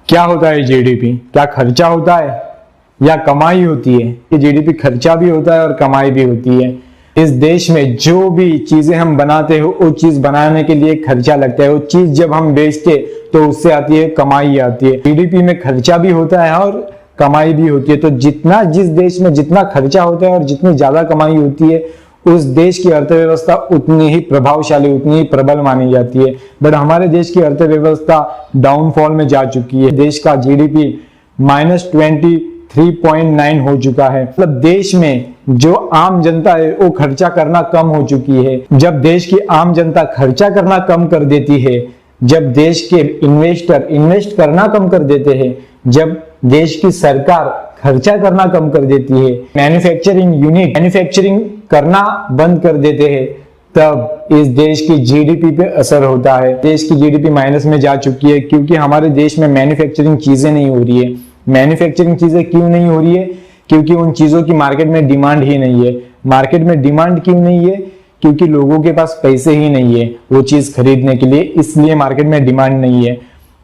क्या होता है जीडीपी? क्या खर्चा होता है या कमाई होती है? ये जीडीपी खर्चा भी होता है और कमाई भी होती है। इस देश में जो भी चीजें हम बनाते हो वो चीज बनाने के लिए खर्चा लगता है। वो चीज जब हम बेचते तो उससे आती है कमाई आती है। जीडीपी में खर्चा भी होता है और कमाई भी होती है। तो जितना जिस देश में जितना खर्चा होता है और जितनी ज्यादा कमाई होती है उस देश की अर्थव्यवस्था उतनी ही प्रभावशाली, उतनी ही प्रबल मानी जाती है। बट हमारे देश की अर्थव्यवस्था डाउनफॉल में जा चुकी है। देश का जीडीपी -23.9 हो चुका है। मतलब देश में जो आम जनता है वो खर्चा करना कम हो चुकी है। जब देश की आम जनता खर्चा करना कम कर देती है, जब देश के इन्वेस्टर इन्वेस्ट करना कम कर देते हैं, जब देश की सरकार खर्चा करना कम कर देती है, मैन्युफैक्चरिंग यूनिट मैन्युफैक्चरिंग करना बंद कर देते हैं, तब इस देश की जीडीपी पे असर होता है। देश की जीडीपी माइनस में जा चुकी है क्योंकि हमारे देश में मैन्युफैक्चरिंग चीजें नहीं हो रही है। मैन्युफैक्चरिंग चीजें क्यों नहीं हो रही है? क्योंकि उन चीजों की मार्केट में डिमांड ही नहीं है। मार्केट में डिमांड क्यों नहीं है? क्योंकि लोगों के पास पैसे ही नहीं है वो चीज खरीदने के लिए, इसलिए मार्केट में डिमांड नहीं है।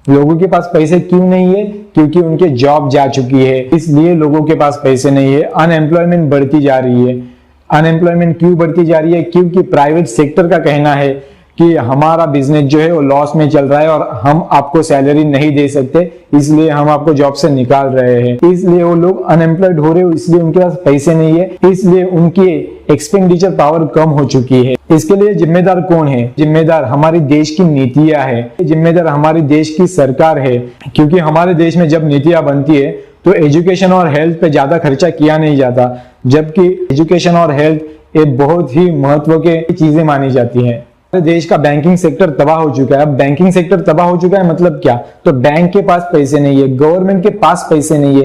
लोगों के पास पैसे क्यों नहीं है? क्योंकि उनके जॉब जा चुकी है, इसलिए लोगों के पास पैसे नहीं है। अनएम्प्लॉयमेंट बढ़ती जा रही है। अनएम्प्लॉयमेंट क्यों बढ़ती जा रही है? क्योंकि प्राइवेट सेक्टर का कहना है कि हमारा बिजनेस जो है वो लॉस में चल रहा है और हम आपको सैलरी नहीं दे सकते, इसलिए हम आपको जॉब से निकाल रहे हैं। इसलिए वो लोग अनएम्प्लॉयड हो रहे हो, इसलिए उनके पास पैसे नहीं है, इसलिए उनकी एक्सपेंडिचर पावर कम हो चुकी है। इसके लिए जिम्मेदार कौन है? जिम्मेदार हमारी देश की नीतियां है, जिम्मेदार हमारे देश की सरकार है। क्योंकि हमारे देश में जब नीतियां बनती है तो एजुकेशन और हेल्थ पे ज्यादा खर्चा किया नहीं जाता, जबकि एजुकेशन और हेल्थ एक बहुत ही महत्व के चीजें मानी जाती है। देश का बैंकिंग सेक्टर तबाह हो चुका है। अब बैंकिंग सेक्टर तबाह हो चुका है मतलब क्या? तो बैंक के पास पैसे नहीं है, गवर्नमेंट के पास पैसे नहीं है।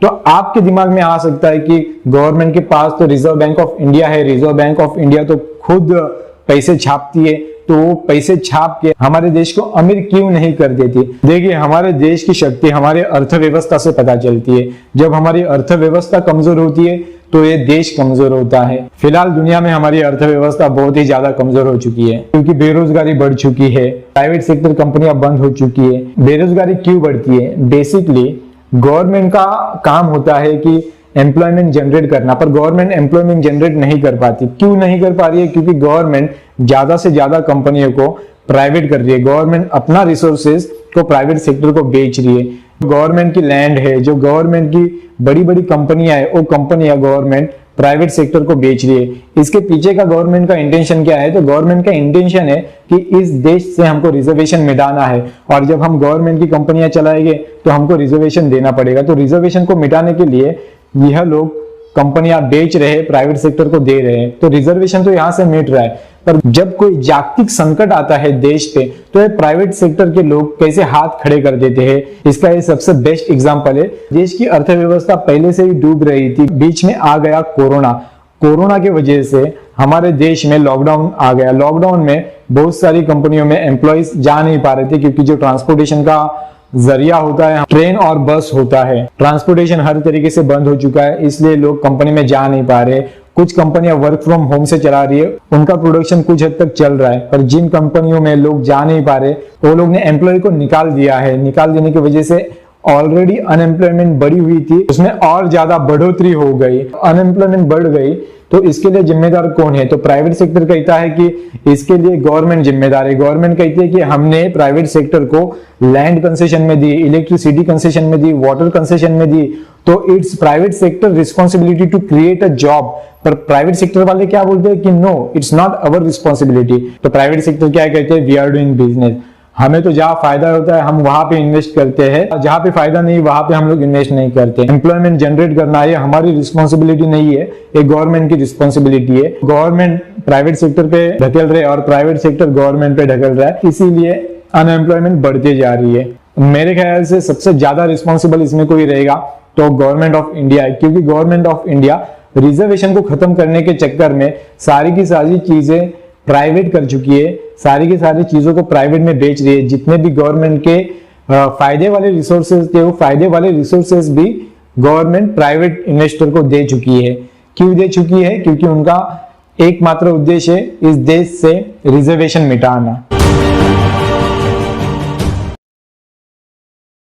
तो आपके दिमाग में आ सकता है कि गवर्नमेंट के पास तो रिजर्व बैंक ऑफ इंडिया है, रिजर्व बैंक ऑफ इंडिया तो खुद पैसे छापती है, तो वो पैसे छाप के हमारे देश को अमीर क्यों नहीं कर देती? देखिए, हमारे देश की शक्ति हमारे अर्थव्यवस्था से पता चलती है। जब हमारी अर्थव्यवस्था कमजोर होती है तो ये देश कमजोर होता है। फिलहाल दुनिया में हमारी अर्थव्यवस्था बहुत ही ज्यादा कमजोर हो चुकी है क्योंकि बेरोजगारी बढ़ चुकी है, प्राइवेट सेक्टर कंपनियां बंद हो चुकी है। बेरोजगारी क्यों बढ़ती है? बेसिकली गवर्नमेंट का काम होता है कि एम्प्लॉयमेंट जनरेट करना, पर गवर्नमेंट एम्प्लॉयमेंट जनरेट नहीं कर पाती। क्यों नहीं कर पा रही है? क्योंकि गवर्नमेंट ज्यादा से ज्यादा कंपनियों को प्राइवेट कर रही है। गवर्नमेंट अपना रिसोर्सेज को प्राइवेट सेक्टर को बेच रही है। गवर्नमेंट की लैंड है, जो गवर्नमेंट की बड़ी बड़ी कंपनियां है, वो कंपनियां गवर्नमेंट प्राइवेट सेक्टर को बेच रही है। इसके पीछे का गवर्नमेंट का इंटेंशन क्या है? तो गवर्नमेंट का इंटेंशन है कि इस देश से हमको रिजर्वेशन मिटाना है, और जब हम गवर्नमेंट की कंपनियां चलाएंगे तो हमको रिजर्वेशन देना पड़ेगा। तो रिजर्वेशन को मिटाने के लिए यह लोग कंपनियां बेच रहे हैं, प्राइवेट सेक्टर को दे रहे हैं। तो रिजर्वेशन तो यहां से मिट रहा है, पर जब कोई जागतिक संकट आता है देश पे तो ये प्राइवेट सेक्टर के लोग कैसे हाथ खड़े कर देते हैं, इसका ये सबसे बेस्ट एग्जांपल है। देश की अर्थव्यवस्था पहले से ही डूब रही थी, बीच में आ गया कोरोना। कोरोना की वजह से हमारे देश में लॉकडाउन आ गया। लॉकडाउन में बहुत सारी कंपनियों में एम्प्लॉइज जा नहीं पा रहे थे क्योंकि जो ट्रांसपोर्टेशन का जरिया होता है, ट्रेन और बस होता है, ट्रांसपोर्टेशन हर तरीके से बंद हो चुका है, इसलिए लोग कंपनी में जा नहीं पा रहे। कुछ कंपनियां वर्क फ्रॉम होम से चला रही है, उनका प्रोडक्शन कुछ हद तक चल रहा है, पर जिन कंपनियों में लोग जा नहीं पा रहे वो लोग ने एम्प्लॉय को निकाल दिया है। निकाल देने की वजह से ऑलरेडी अनएम्प्लॉयमेंट बढ़ी हुई थी, उसमें और ज्यादा बढ़ोतरी हो गई, अनएम्प्लॉयमेंट बढ़ गई। तो इसके लिए जिम्मेदार कौन है? तो प्राइवेट सेक्टर कहता है कि इसके लिए गवर्नमेंट जिम्मेदार है। गवर्नमेंट कहती है कि हमने प्राइवेट सेक्टर को लैंड कंसेशन में दी, इलेक्ट्रिसिटी कंसेशन में दी, वाटर कंसेशन में दी, तो it's private sector responsibility to create a job. पर प्राइवेट सेक्टर वाले क्या बोलते हैं कि no, it's not our responsibility. तो प्राइवेट सेक्टर क्या कहते हैं? वी आर डूइंग बिजनेस, हमें तो जहां फायदा होता है हम वहां पे इन्वेस्ट करते हैं, जहां पे फायदा नहीं वहां पे हम लोग इन्वेस्ट नहीं करते। एम्प्लॉयमेंट जनरेट करना ये हमारी रिस्पॉन्सिबिलिटी नहीं है, ये गवर्नमेंट की रिस्पॉन्सिबिलिटी है। गवर्नमेंट प्राइवेट सेक्टर पे ढकेल रहे और प्राइवेट सेक्टर गवर्नमेंट पे ढकेल रहा है, इसीलिए अनएम्प्लॉयमेंट बढ़ती जा रही है। मेरे ख्याल से सबसे ज्यादा रिस्पॉन्सिबल इसमें कोई रहेगा तो गवर्नमेंट ऑफ इंडिया है, क्योंकि गवर्नमेंट ऑफ इंडिया रिजर्वेशन को खत्म करने के चक्कर में सारी की सारी चीजें प्राइवेट कर चुकी है, सारी की सारी चीजों को प्राइवेट में बेच रही है। जितने भी गवर्नमेंट के फायदे वाले रिसोर्सेज थे वो फायदे वाले रिसोर्सेज भी गवर्नमेंट प्राइवेट इन्वेस्टर को दे चुकी है। क्यों दे चुकी है? क्योंकि उनका एकमात्र उद्देश्य है इस देश से रिजर्वेशन मिटाना।